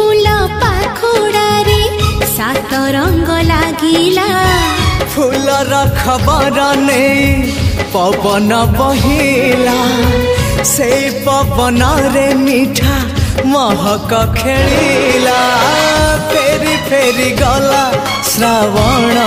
फूल पाखुड़ारे सात रंग लागिला फूलर खबर नहीं पवन बहिला से पवन रे मीठा महक खेलिला फेरी फेरी गला श्रावण